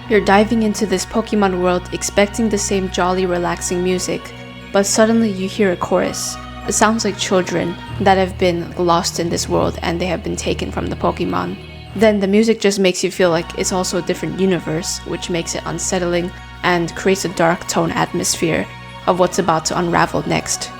You're diving into this Pokemon world expecting the same jolly, relaxing music, but suddenly you hear a chorus. It sounds like children that have been lost in this world and they have been taken from the Pokemon. Then the music just makes you feel like it's also a different universe, which makes it unsettling and creates a dark tone atmosphere of what's about to unravel next.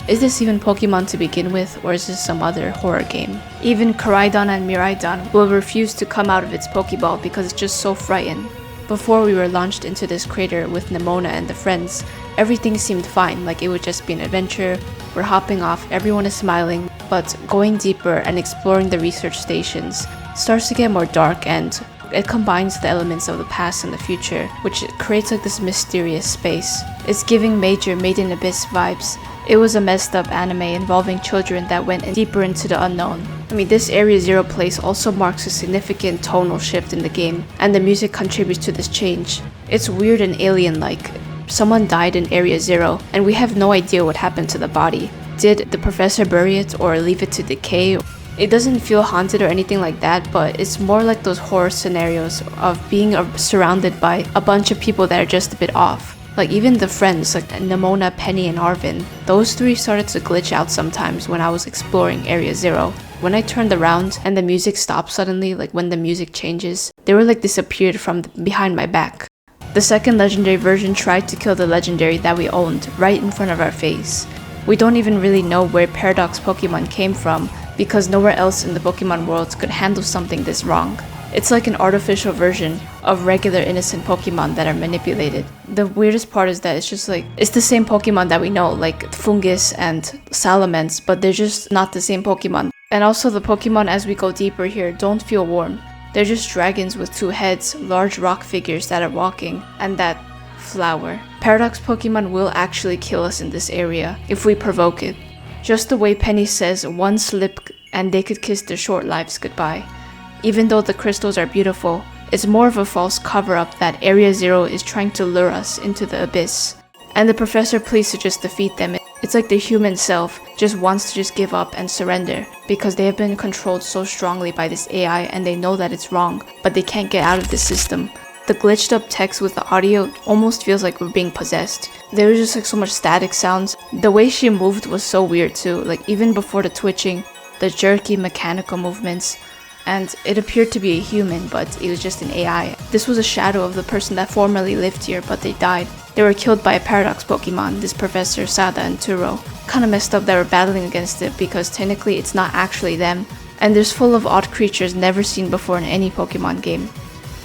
Is this even Pokemon to begin with, or is this some other horror game? Even Koraidon and Miraidon will refuse to come out of its Pokeball because it's just so frightened. Before we were launched into this crater with Nemona and the friends, everything seemed fine, like it would just be an adventure. We're hopping off, everyone is smiling, but going deeper and exploring the research stations starts to get more dark, and it combines the elements of the past and the future, which creates like this mysterious space. It's giving major Made in Abyss vibes. It was a messed up anime involving children that went deeper into the unknown. I mean, this Area Zero place also marks a significant tonal shift in the game, and the music contributes to this change. It's weird and alien-like. Someone died in Area Zero, and we have no idea what happened to the body. Did the professor bury it or leave it to decay? It doesn't feel haunted or anything like that, but it's more like those horror scenarios of being surrounded by a bunch of people that are just a bit off. Like even the friends, like Nemona, Penny, and Arvin, those three started to glitch out sometimes when I was exploring Area Zero. When I turned around and the music stopped suddenly, like when the music changes, they were like disappeared from behind my back. The second legendary version tried to kill the legendary that we owned right in front of our face. We don't even really know where Paradox Pokemon came from, because nowhere else in the Pokemon world could handle something this wrong. It's like an artificial version of regular innocent Pokemon that are manipulated. The weirdest part is that it's the same Pokemon that we know, like Fungus and Salamence, but they're just not the same Pokemon. And also the Pokemon as we go deeper here don't feel warm. They're just dragons with two heads, large rock figures that are walking, and that flower. Paradox Pokemon will actually kill us in this area if we provoke it. Just the way Penny says one slip and they could kiss their short lives goodbye. Even though the crystals are beautiful, it's more of a false cover-up that Area Zero is trying to lure us into the abyss. And the professor pleads to just defeat them. It's like the human self just wants to just give up and surrender because they have been controlled so strongly by this AI and they know that it's wrong, but they can't get out of the system. The glitched up text with the audio almost feels like we're being possessed. There was just like so much static sounds. The way she moved was so weird too, like even before the twitching, the jerky mechanical movements. And it appeared to be a human, but it was just an AI. This was a shadow of the person that formerly lived here, but they died. They were killed by a Paradox Pokemon, this Professor Sada and Turo. Kinda messed up that we're battling against it because technically it's not actually them. And there's full of odd creatures never seen before in any Pokemon game.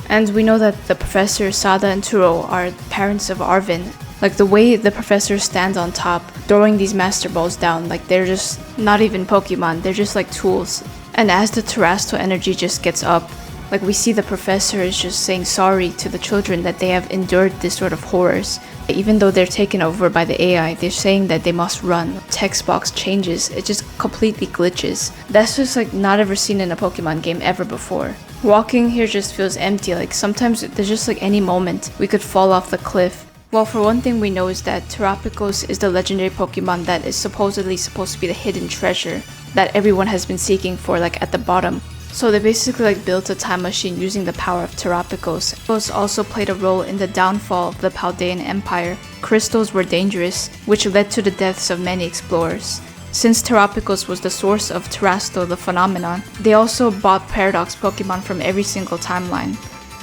And we know that the Professor Sada and Turo are parents of Arvin. Like the way the professors stand on top, throwing these Master Balls down, like they're just not even Pokemon, they're just like tools. And as the Terrestrial energy just gets up, like we see the professor is just saying sorry to the children that they have endured this sort of horrors. Even though they're taken over by the AI, they're saying that they must run. Text box changes, it just completely glitches. That's just like not ever seen in a Pokemon game ever before. Walking here just feels empty, like sometimes there's just like any moment we could fall off the cliff. Well, for one thing we know is that Terapagos is the legendary Pokemon that is supposedly supposed to be the hidden treasure that everyone has been seeking for, like at the bottom. So they basically like built a time machine using the power of Terapagos. Terapagos also played a role in the downfall of the Paldean Empire. Crystals were dangerous, which led to the deaths of many explorers. Since Terapagos was the source of Terrasto the phenomenon, they also bought Paradox Pokemon from every single timeline.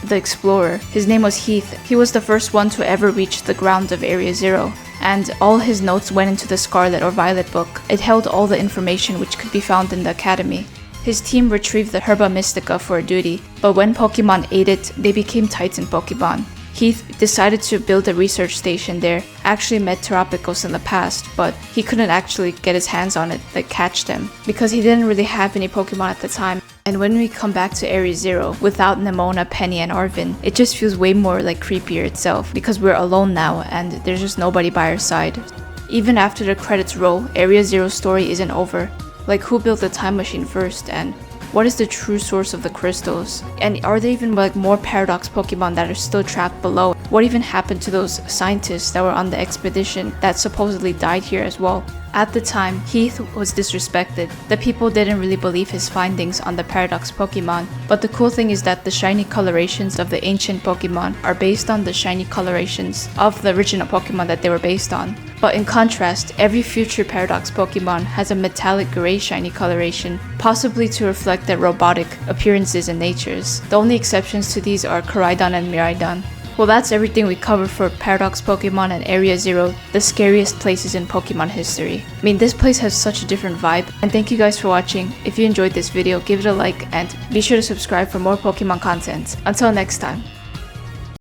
The explorer, his name was Heath, he was the first one to ever reach the ground of Area Zero, and all his notes went into the Scarlet or Violet book. It held all the information which could be found in the academy. His team retrieved the Herba Mystica for a duty, but when Pokemon ate it, they became Titan Pokemon. Heath decided to build a research station there, actually met Terapagos in the past, but he couldn't actually get his hands on it, like catch them, because he didn't really have any Pokemon at the time. And when we come back to Area Zero, without Nemona, Penny, and Arvin, it just feels way more like creepier itself, because we're alone now and there's just nobody by our side. Even after the credits roll, Area Zero's story isn't over. Like who built the time machine first, and What is the true source of the crystals? And are there even like more paradox Pokemon that are still trapped below? What even happened to those scientists that were on the expedition that supposedly died here as well? At the time, Heath was disrespected. The people didn't really believe his findings on the paradox Pokemon, but the cool thing is that the shiny colorations of the ancient Pokemon are based on the shiny colorations of the original Pokemon that they were based on. But in contrast, every future paradox Pokemon has a metallic gray shiny coloration, possibly to reflect their robotic appearances and natures. The only exceptions to these are Koraidon and Miraidon. Well, that's everything we covered for Paradox Pokemon and Area Zero, the scariest places in Pokemon history. I mean, this place has such a different vibe, and thank you guys for watching. If you enjoyed this video, give it a like, and be sure to subscribe for more Pokemon content. Until next time.